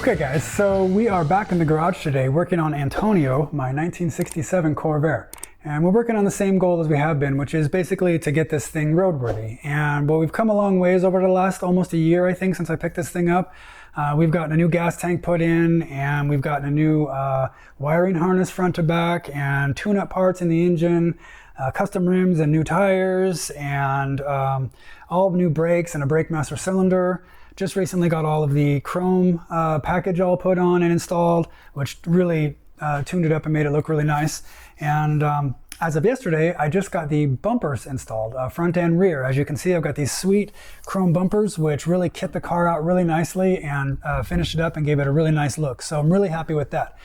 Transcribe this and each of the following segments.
Okay guys, so we are back in the garage today working on Antonio, my 1967 Corvair. And we're working on the same goal as we have been, which is basically to get this thing roadworthy. And well, we've come a long ways over the last almost a year, I think, since I picked this thing up. We've gotten a new gas tank put in, and we've gotten a new wiring harness front to back, and tune-up parts in the engine, custom rims and new tires, and all new brakes and a brake master cylinder. Just recently got all of the chrome package all put on and installed, which really tuned it up and made it look really nice. And as of yesterday, I just got the bumpers installed, front and rear. As you can see, I've got these sweet chrome bumpers, which really kit the car out really nicely and finished it up and gave it a really nice look. So I'm really happy with that.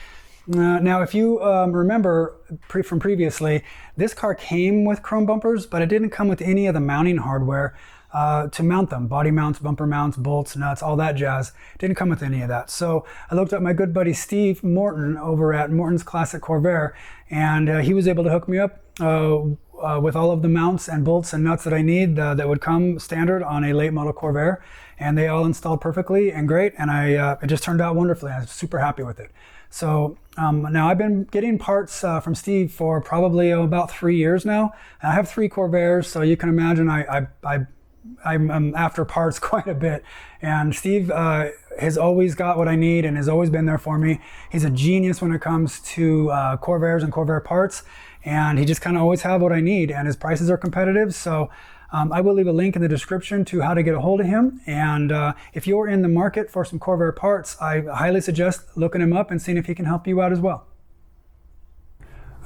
Now, if you remember from previously, this car came with chrome bumpers, but it didn't come with any of the mounting hardware to mount them. Body mounts, bumper mounts, bolts, nuts, all that jazz. Didn't come with any of that. So I looked up my good buddy Steve Morton over at Morton's Classic Corvair, and he was able to hook me up with all of the mounts and bolts and nuts that I need that would come standard on a late model Corvair. And they all installed perfectly and great, and it just turned out wonderfully. I was super happy with it. So now I've been getting parts from Steve for probably about 3 years now. I have 3 Corvairs, so you can imagine I'm after parts quite a bit. And Steve has always got what I need and has always been there for me. He's a genius when it comes to Corvairs and Corvair parts, and he just kind of always have what I need, and his prices are competitive. So I will leave a link in the description to how to get a hold of him. And if you're in the market for some Corvair parts, I highly suggest looking him up and seeing if he can help you out as well.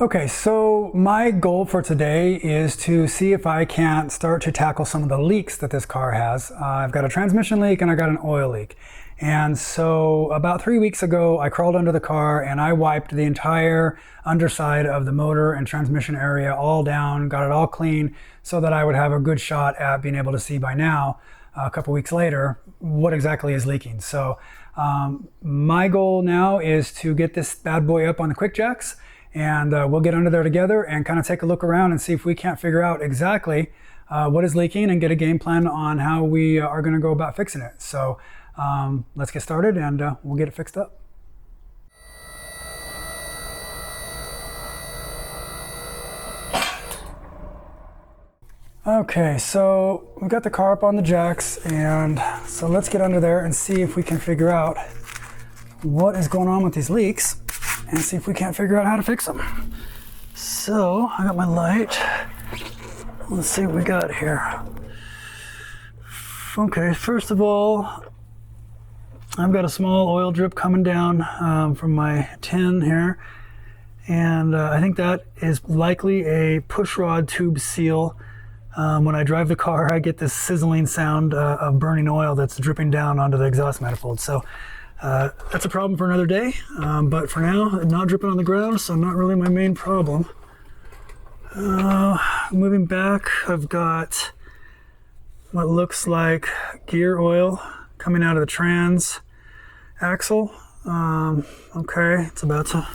Okay, so my goal for today is to see if I can't start to tackle some of the leaks that this car has. I've got a transmission leak and I got an oil leak. And so about 3 weeks ago, I crawled under the car and I wiped the entire underside of the motor and transmission area all down, got it all clean so that I would have a good shot at being able to see by now, a couple weeks later, what exactly is leaking. So my goal now is to get this bad boy up on the quick jacks, and we'll get under there together and kind of take a look around and see if we can't figure out exactly what is leaking and get a game plan on how we are going to go about fixing it. So let's get started and we'll get it fixed up. Okay, so we've got the car up on the jacks, and so let's get under there and see if we can figure out what is going on with these leaks and see if we can't figure out how to fix them. So I got my light. Let's see what we got here. Okay, first of all, I've got a small oil drip coming down from my tin here, and I think that is likely a push rod tube seal. When I drive the car, I get this sizzling sound of burning oil that's dripping down onto the exhaust manifold. So that's a problem for another day, but for now, not dripping on the ground, so not really my main problem. Moving back, I've got what looks like gear oil coming out of the trans axle. Okay, it's about to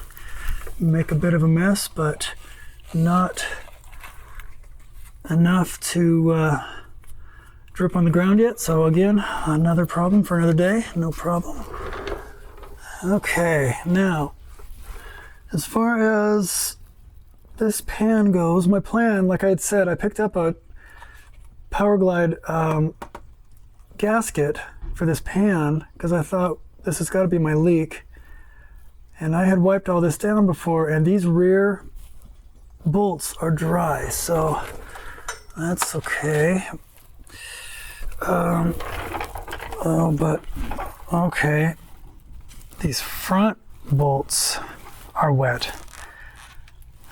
make a bit of a mess, but not enough to drip on the ground yet. So again, another problem for another day, no problem. Okay, now, as far as this pan goes, my plan, like I had said, I picked up a Powerglide gasket for this pan because I thought this has got to be my leak. And I had wiped all this down before, and these rear bolts are dry, so that's okay. But okay. These front bolts are wet.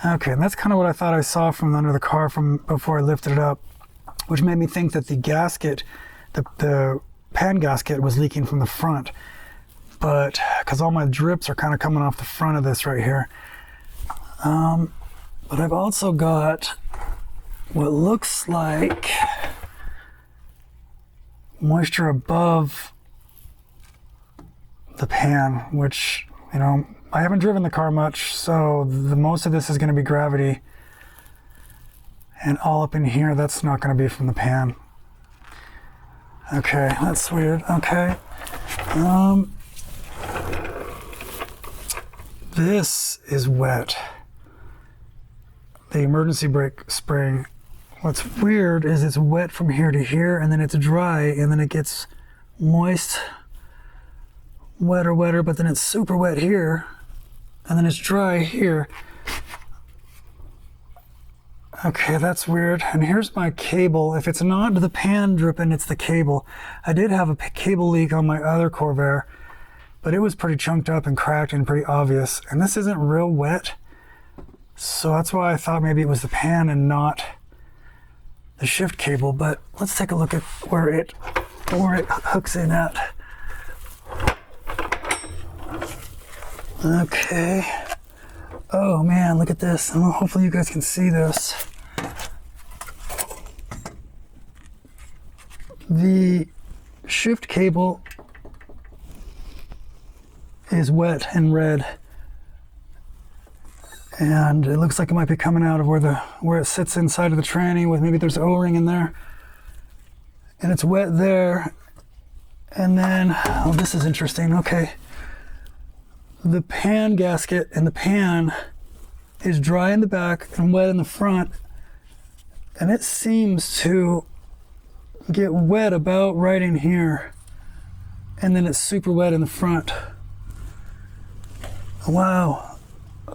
Okay, and that's kind of what I thought I saw from under the car from before I lifted it up, which made me think that the gasket, the pan gasket, was leaking from the front. But because all my drips are kind of coming off the front of this right here. But I've also got what looks like moisture above the pan, which, you know, I haven't driven the car much, so most of this is going to be gravity. And all up in here, that's not going to be from the pan. Okay, that's weird. Okay. this is wet. The emergency brake spring. What's weird is it's wet from here to here, and then it's dry, and then it gets moist, wetter, but then it's super wet here, and then it's dry here. Okay, that's weird. And here's my cable. If it's not the pan dripping, it's the cable. I did have a cable leak on my other Corvair, but it was pretty chunked up and cracked and pretty obvious. And this isn't real wet, so that's why I thought maybe it was the pan and not the shift cable. But let's take a look at where it hooks in at. Okay. Oh man, look at this. Hopefully you guys can see this. The shift cable is wet and red, and it looks like it might be coming out of where it sits inside of the tranny, with maybe there's an O-ring in there, and it's wet there. And then, oh, this is interesting. Okay, the pan gasket and the pan is dry in the back and wet in the front, and it seems to get wet about right in here, and then it's super wet in the front. Wow,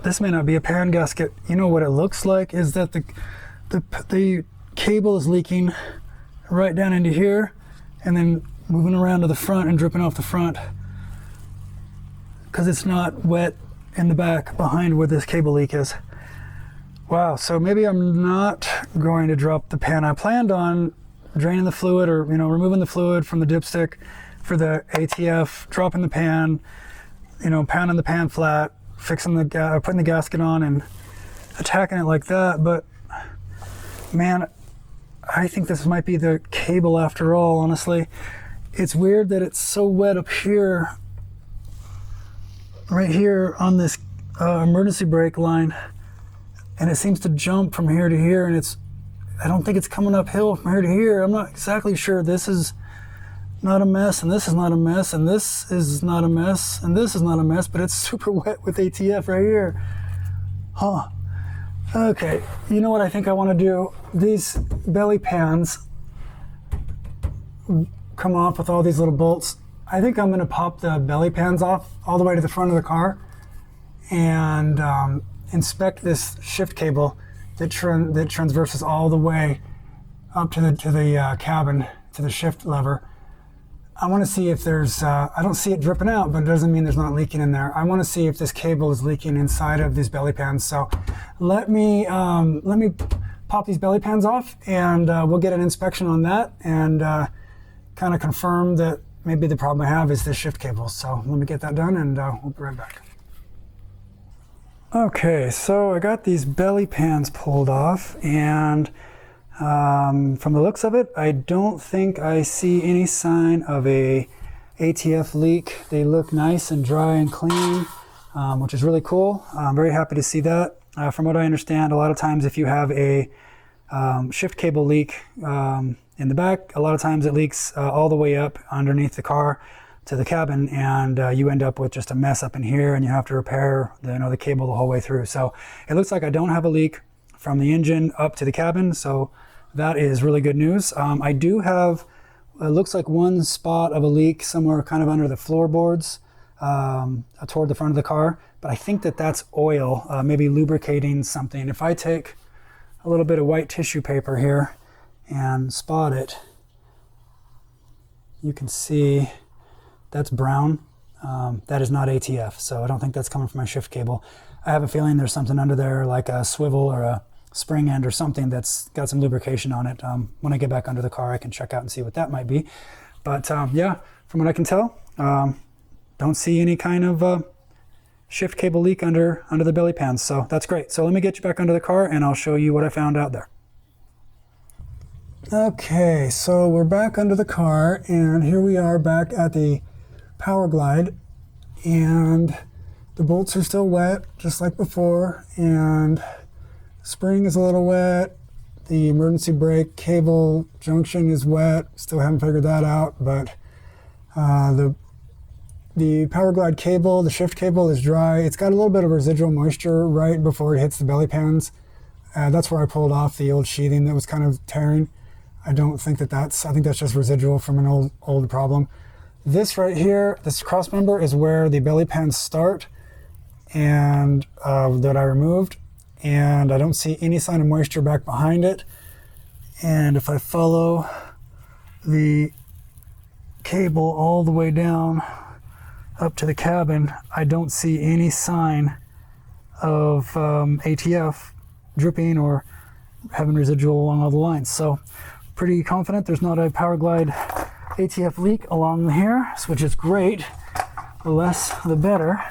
this may not be a pan gasket. You know what it looks like is that the cable is leaking right down into here, and then moving around to the front and dripping off the front, because it's not wet in the back behind where this cable leak is. Wow, so maybe I'm not going to drop the pan. I planned on draining the fluid, or removing the fluid from the dipstick for the ATF, dropping the pan, pounding the pan flat, putting the gasket on and attacking it like that. But man, I think this might be the cable after all, honestly. It's weird that it's so wet up here, right here on this emergency brake line, and it seems to jump from here to here, and I don't think it's coming uphill from here to here. I'm not exactly sure. This is not a mess, and this is not a mess, and this is not a mess, and this is not a mess, but it's super wet with ATF right here. Huh. Okay, you know what I think I want to do? These belly pans come off with all these little bolts. I think I'm going to pop the belly pans off all the way to the front of the car and inspect this shift cable that transverses all the way up to the cabin, to the shift lever. I want to see if there's, I don't see it dripping out, but it doesn't mean there's not leaking in there. I want to see if this cable is leaking inside of these belly pans. So let me pop these belly pans off, and we'll get an inspection on that and kind of confirm that maybe the problem I have is this shift cable. So let me get that done, and we'll be right back. Okay, so I got these belly pans pulled off, and from the looks of it, I don't think I see any sign of a ATF leak. They look nice and dry and clean, which is really cool. I'm very happy to see that. From what I understand, a lot of times if you have a shift cable leak in the back, a lot of times it leaks all the way up underneath the car to the cabin, and you end up with just a mess up in here, and you have to repair the cable the whole way through. So it looks like I don't have a leak from the engine up to the cabin, so that is really good news. I do have, it looks like one spot of a leak somewhere kind of under the floorboards toward the front of the car, but I think that's oil, maybe lubricating something. If I take a little bit of white tissue paper here and spot it, you can see that's brown. That is not ATF, so I don't think that's coming from my shift cable. I have a feeling there's something under there, like a swivel or a spring end or something that's got some lubrication on it. When I get back under the car, I can check out and see what that might be. But yeah, from what I can tell, don't see any kind of shift cable leak under the belly pans, so that's great. So let me get you back under the car, and I'll show you what I found out there. Okay, so we're back under the car, and here we are back at the Power Glide, and the bolts are still wet, just like before, and the spring is a little wet. The emergency brake cable junction is wet. Still haven't figured that out, but the the Power Glide cable, the shift cable is dry. It's got a little bit of residual moisture right before it hits the belly pans. That's where I pulled off the old sheathing that was kind of tearing. I don't think I think that's just residual from an old problem. This right here, this cross member is where the belly pans start, and that I removed, and I don't see any sign of moisture back behind it. And if I follow the cable all the way down up to the cabin, I don't see any sign of ATF dripping or having residual along all the lines. So pretty confident there's not a Power Glide ATF leak along here, which is great. The less the better.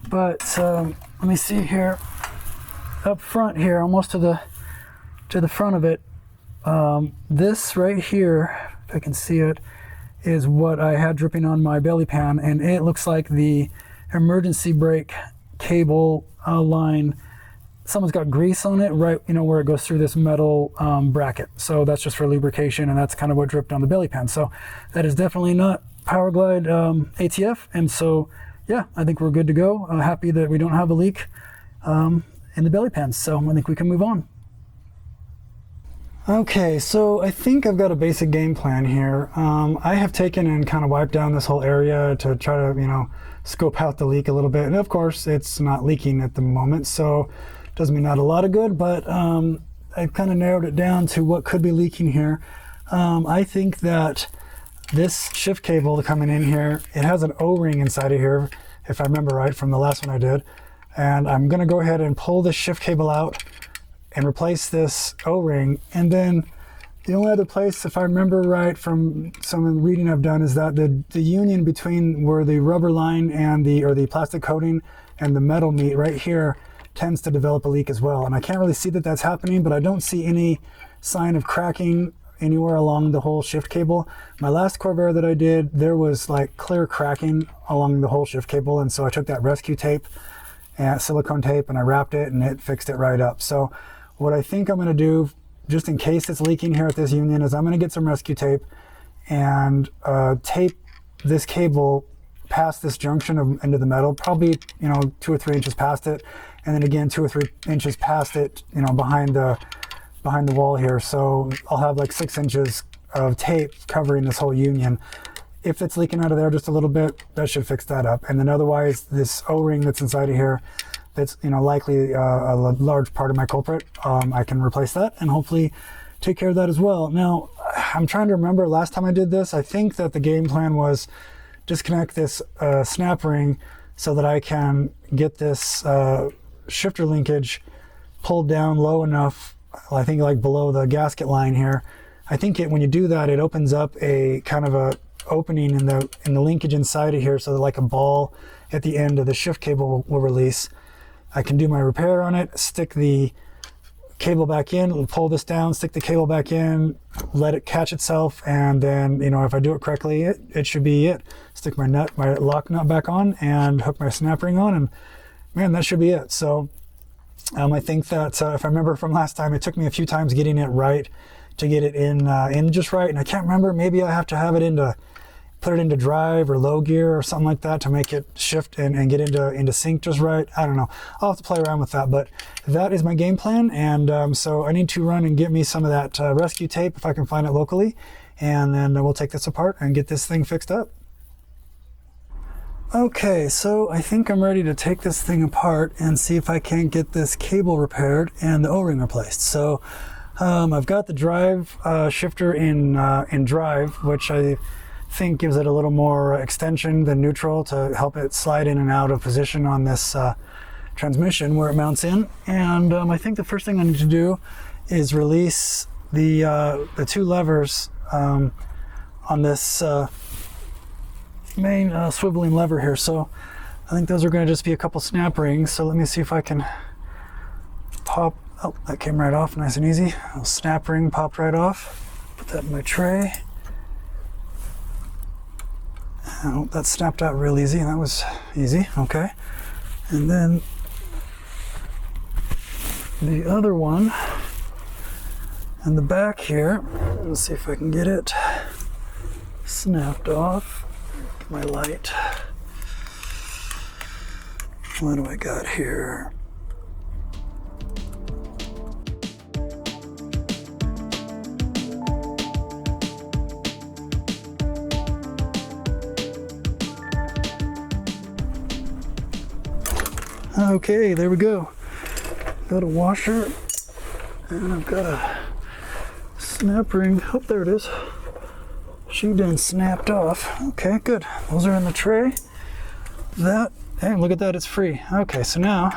But let me see here, up front here, almost to the front of it, this right here, if I can see it, is what I had dripping on my belly pan, and it looks like the emergency brake cable line, someone's got grease on it, right, where it goes through this metal bracket. So that's just for lubrication, and that's kind of what dripped on the belly pan. So that is definitely not Power Glide ATF, and so yeah, I think we're good to go. Happy that we don't have a leak in the belly pans, so I think we can move on. Okay, so I think I've got a basic game plan here. I have taken and kind of wiped down this whole area to try to, scope out the leak a little bit. And of course, it's not leaking at the moment, so it does me not a lot of good, but I've kind of narrowed it down to what could be leaking here. I think that this shift cable coming in here, it has an O-ring inside of here, if I remember right from the last one I did. And I'm gonna go ahead and pull this shift cable out and replace this O-ring. And then the only other place, if I remember right from some of the reading I've done, is that the union between where the rubber line and the plastic coating and the metal meet right here tends to develop a leak as well. And I can't really see that that's happening, but I don't see any sign of cracking anywhere along the whole shift cable. My last Corvair that I did, there was like clear cracking along the whole shift cable, and so I took that rescue tape and silicone tape and I wrapped it and it fixed it right up. So what I think I'm going to do, just in case it's leaking here at this union, is I'm going to get some rescue tape and tape this cable past this junction into the metal, probably 2 or 3 inches past it, and then again 2 or 3 inches past it, behind the wall here. So I'll have like 6 inches of tape covering this whole union. If it's leaking out of there just a little bit, that should fix that up. And then otherwise, this O-ring that's inside of here, that's likely a large part of my culprit, I can replace that and hopefully take care of that as well. Now, I'm trying to remember last time I did this, I think that the game plan was disconnect this snap ring so that I can get this shifter linkage pulled down low enough, I think like below the gasket line here. I think when you do that, it opens up a kind of a opening in the linkage inside of here, so that like a ball at the end of the shift cable will release. I can do my repair on it, stick the cable back in, pull this down, stick the cable back in, let it catch itself, and then if I do it correctly, it should be it. Stick my lock nut back on and hook my snap ring on, and man, that should be it. So I think that if I remember from last time, it took me a few times getting it right to get it in just right, and I can't remember, maybe I have to have it put it into drive or low gear or something like that to make it shift and get into sync just right. I don't know. I'll have to play around with that, but that is my game plan. And so I need to run and get me some of that rescue tape if I can find it locally, and then we'll take this apart and get this thing fixed up. Okay, so I think I'm ready to take this thing apart and see if I can't get this cable repaired and the O-ring replaced. So I've got the drive shifter in drive, which I think gives it a little more extension than neutral to help it slide in and out of position on this transmission where it mounts in. And I think the first thing I need to do is release the 2 levers on this main swiveling lever here. So I think those are going to just be a couple snap rings. So let me see if I can pop. Oh, that came right off, nice and easy. A snap ring popped right off. Put that in my tray. Oh, that snapped out real easy. That was easy. Okay. And then the other one in the back here, let's see if I can get it snapped off. My light. What do I got here? Okay, there we go. Got a washer, and I've got a snap ring. Oh, there it is. She done snapped off. Okay, good. Those are in the tray. That, hey, look at that, it's free. Okay, so now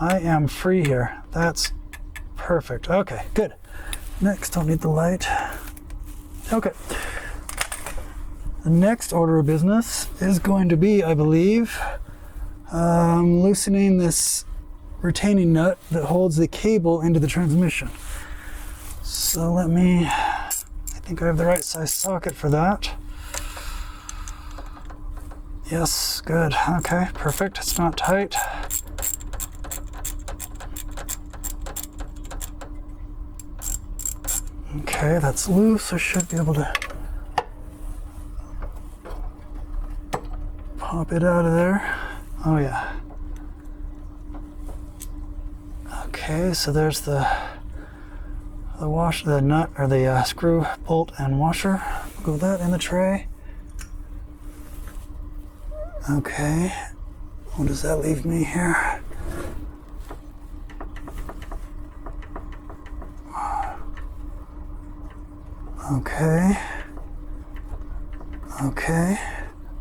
I am free here. That's perfect. Okay, good. Next, don't need the light. Okay. The next order of business is going to be, I believe, loosening this retaining nut that holds the cable into the transmission. So let me, I think I have the right size socket for that. Yes, good. Okay, perfect. It's not tight. Okay, that's loose. I should be able to pop it out of there. Oh yeah. Okay, so there's the nut, or the screw, bolt, and washer. Go that in the tray. Okay, what does that leave me here? Okay. Okay.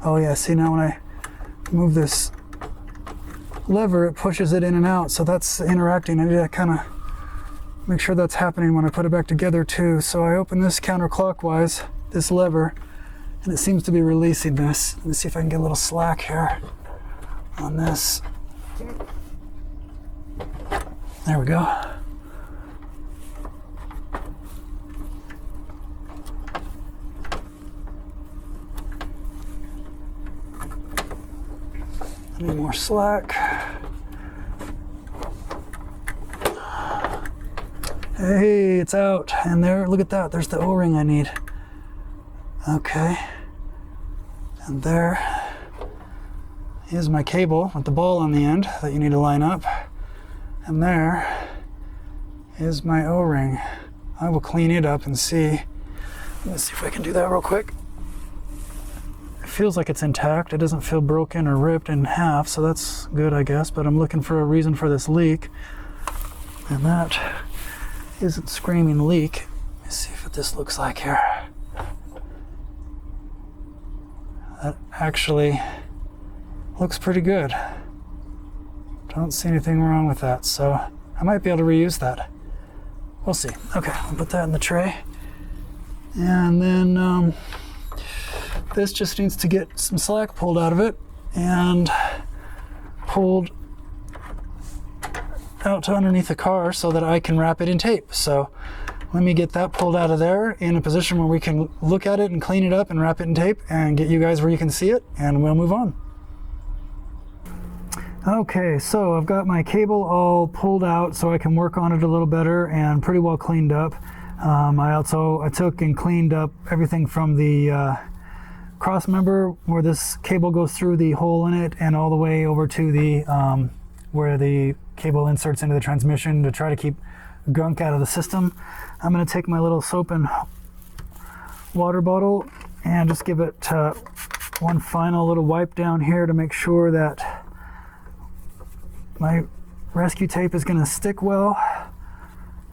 Oh yeah, see, now when I move this lever, it pushes it in and out, so that's interacting. I need to kind of make sure that's happening when I put it back together too. So I open this counterclockwise, this lever, and it seems to be releasing this. Let me see if I can get a little slack here on this. There we go. I need more slack. Hey, it's out. And there, look at that. There's the O-ring I need. Okay. And there is my cable with the ball on the end that you need to line up. And there is my O-ring. I will clean it up and see. Let's see if I can do that real quick. It feels like it's intact. It doesn't feel broken or ripped in half, so that's good, I guess. But I'm looking for a reason for this leak. And that isn't screaming leak. Let's see what this looks like here. That actually looks pretty good. Don't see anything wrong with that, so I might be able to reuse that. We'll see. Okay, I'll put that in the tray. And then this just needs to get some slack pulled out of it and pulled out to underneath the car so that I can wrap it in tape. So let me get that pulled out of there in a position where we can look at it and clean it up and wrap it in tape and get you guys where you can see it, and we'll move on. Okay, so I've got my cable all pulled out so I can work on it a little better and pretty well cleaned up. I took and cleaned up everything from the cross member where this cable goes through the hole in it and all the way over to the where the cable inserts into the transmission to try to keep gunk out of the system. I'm going to take my little soap and water bottle and just give it one final little wipe down here to make sure that my rescue tape is going to stick well.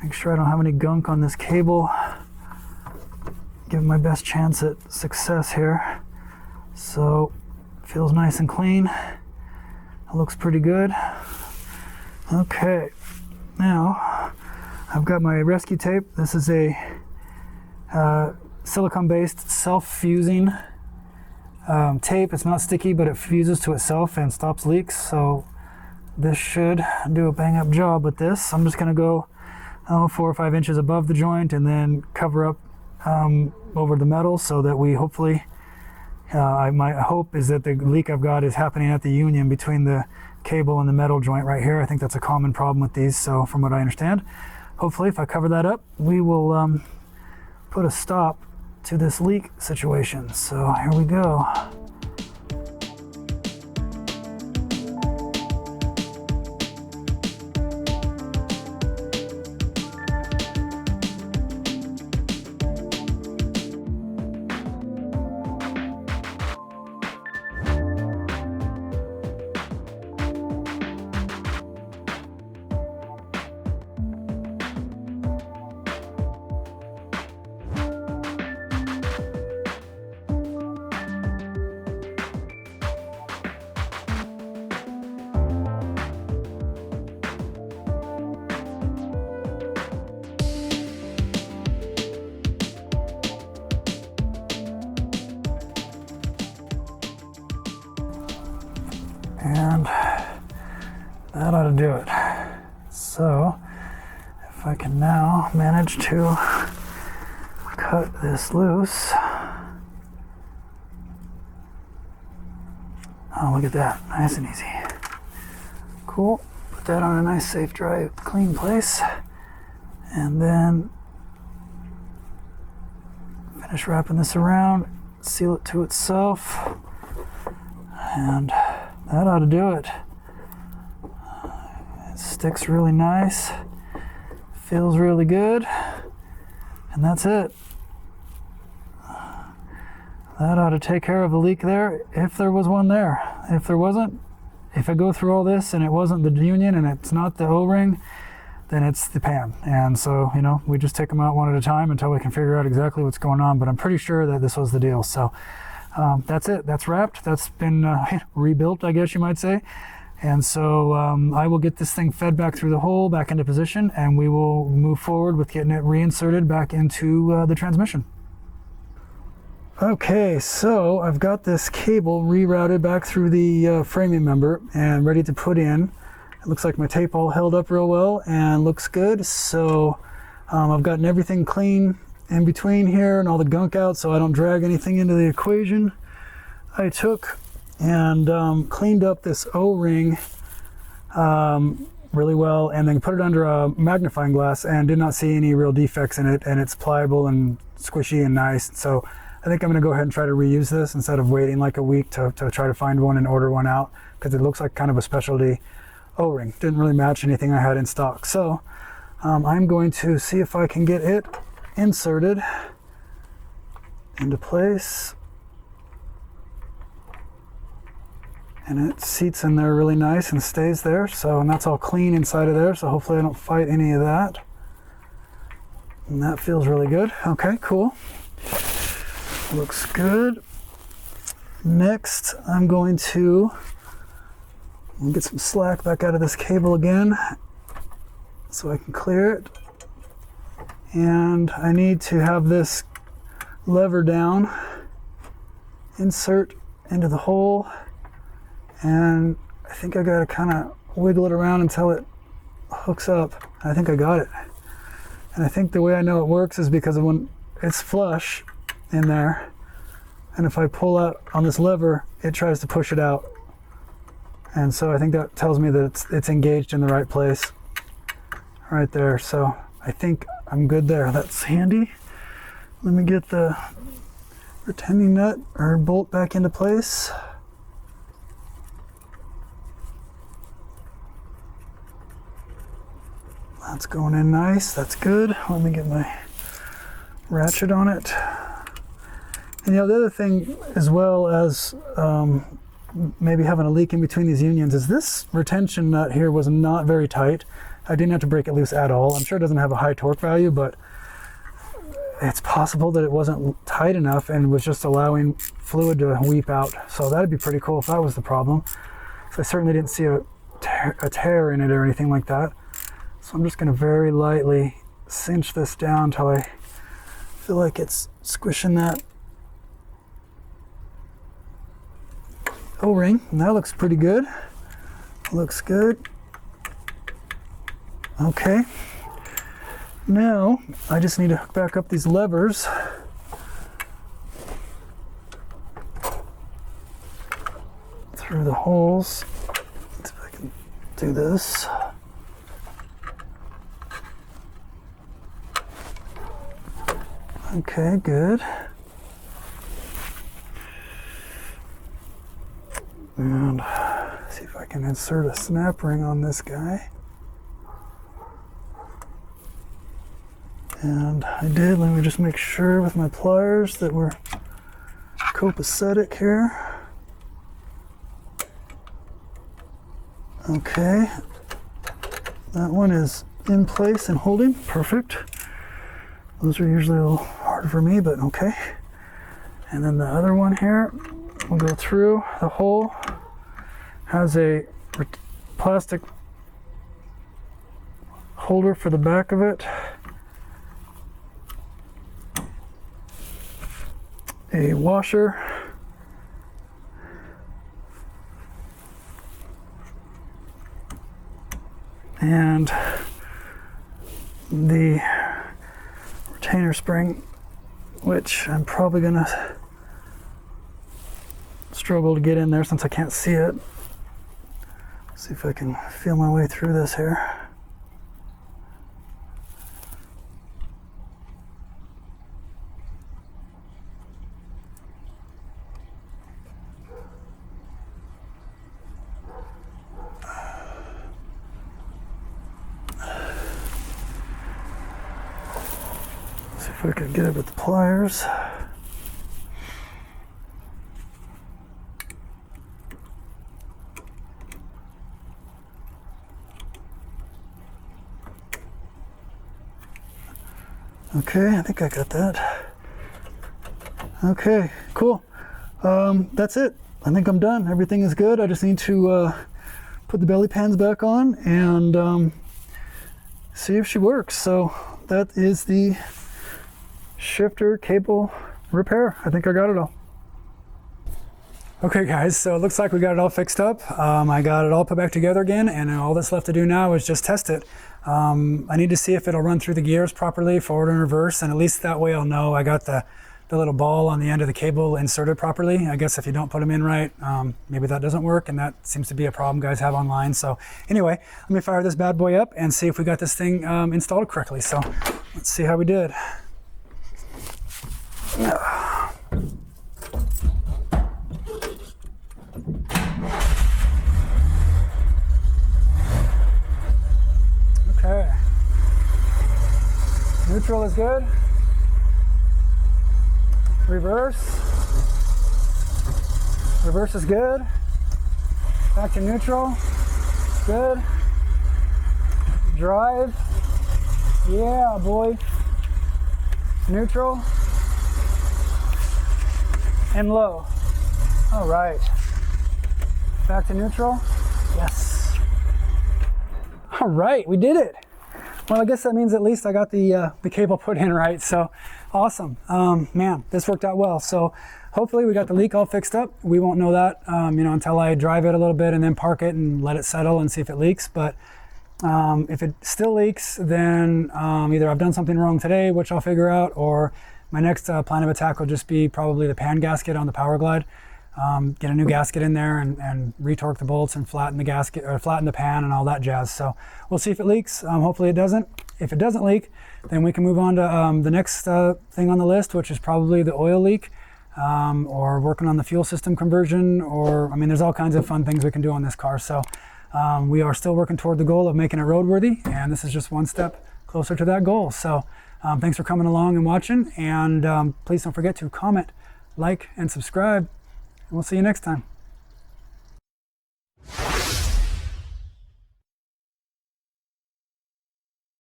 Make sure I don't have any gunk on this cable. Give it my best chance at success here. So, feels nice and clean. It looks pretty good. Okay, now I've got my rescue tape. This is a silicone-based self-fusing tape. It's not sticky, but it fuses to itself and stops leaks. So this should do a bang-up job with this. I'm just going to go 4 or 5 inches above the joint and then cover up over the metal so that we hopefully, my hope is that the leak I've got is happening at the union between the cable and the metal joint right here. I think that's a common problem with these, so from what I understand. Hopefully if I cover that up, we will put a stop to this leak situation. So here we go. ought to do it. So if I can now manage to cut this loose. Oh, look at that, nice and easy. Cool, put that on a nice, safe, dry, clean place. And then finish wrapping this around, seal it to itself. And that ought to do it. It sticks really nice, feels really good, and that's it. That ought to take care of the leak there, if there was one there. If there wasn't, if I go through all this and it wasn't the union and it's not the O-ring, then it's the pan. And so, you know, we just take them out one at a time until we can figure out exactly what's going on. But I'm pretty sure that this was the deal. So that's it. That's wrapped. That's been rebuilt, I guess you might say. And so I will get this thing fed back through the hole, back into position, and we will move forward with getting it reinserted back into the transmission. Okay, so I've got this cable rerouted back through the framing member and ready to put in. It looks like my tape all held up real well and looks good. So I've gotten everything clean in between here and all the gunk out so I don't drag anything into the equation. I took and cleaned up this O-ring really well and then put it under a magnifying glass and did not see any real defects in it, and it's pliable and squishy and nice. So I think I'm going to go ahead and try to reuse this instead of waiting like a week to try to find one and order one out, because it looks like kind of a specialty O-ring. Didn't really match anything I had in stock. So I'm going to see if I can get it inserted into place. And it seats in there really nice and stays there. So, and that's all clean inside of there. So hopefully I don't fight any of that. And that feels really good. Okay, cool. Looks good. Next, I'm going to get some slack back out of this cable again so I can clear it. And I need to have this lever down, insert into the hole, and I think I gotta kind of wiggle it around until it hooks up. I think I got it. And I think the way I know it works is because of when it's flush in there, and if I pull out on this lever, it tries to push it out. And so I think that tells me that it's engaged in the right place right there. So I think I'm good there. That's handy. Let me get the retaining nut or bolt back into place. That's going in nice. That's good. Let me get my ratchet on it. And the other thing, as well as maybe having a leak in between these unions, is this retention nut here was not very tight. I didn't have to break it loose at all. I'm sure it doesn't have a high torque value, but it's possible that it wasn't tight enough and was just allowing fluid to weep out. So that'd be pretty cool if that was the problem. So I certainly didn't see a tear in it or anything like that. So I'm just going to very lightly cinch this down until I feel like it's squishing that O-ring, and that looks pretty good. Looks good. Okay. Now I just need to hook back up these levers. Through the holes. Let's see if I can do this. Okay, good. And see if I can insert a snap ring on this guy. And I did. Let me just make sure with my pliers that we're copacetic here. Okay. That one is in place and holding. Perfect. Those are usually a little hard for me, but okay. And then the other one here will go through the hole. Has a plastic holder for the back of it. A washer. and the retainer spring, which I'm probably gonna struggle to get in there since I can't see it. See if I can feel my way through this here. See if I can get it with the pliers. Okay, I think I got that. Okay, cool. That's it. I think I'm done. Everything is good. I just need to put the belly pans back on and see if she works. So that is the shifter cable repair. I think I got it all. Okay guys, so it looks like we got it all fixed up. I got it all put back together again, and all that's left to do now is just test it. I need to see if it'll run through the gears properly, forward and reverse, and at least that way I'll know I got the little ball on the end of the cable inserted properly. I guess if you don't put them in right, maybe that doesn't work, and that seems to be a problem guys have online. So anyway, let me fire this bad boy up and see if we got this thing installed correctly. So let's see how we did. Okay, neutral is good. Reverse is good. Back to neutral, good. Drive, yeah boy. Neutral and low. All right, back to neutral, yes. All right, we did it. Well, I guess that means at least I got the cable put in right, so awesome. Man, this worked out well. So hopefully we got the leak all fixed up. We won't know that, until I drive it a little bit and then park it and let it settle and see if it leaks. But if it still leaks, then either I've done something wrong today, which I'll figure out, or my next plan of attack will just be probably the pan gasket on the Power Glide. Get a new gasket in there and retorque the bolts and flatten the gasket or flatten the pan and all that jazz. So we'll see if it leaks. Hopefully it doesn't. If it doesn't leak, then we can move on to the next thing on the list, which is probably the oil leak, or working on the fuel system conversion, or there's all kinds of fun things we can do on this car. So we are still working toward the goal of making it roadworthy, and this is just one step closer to that goal. So thanks for coming along and watching, and please don't forget to comment, like, and subscribe. We'll see you next time.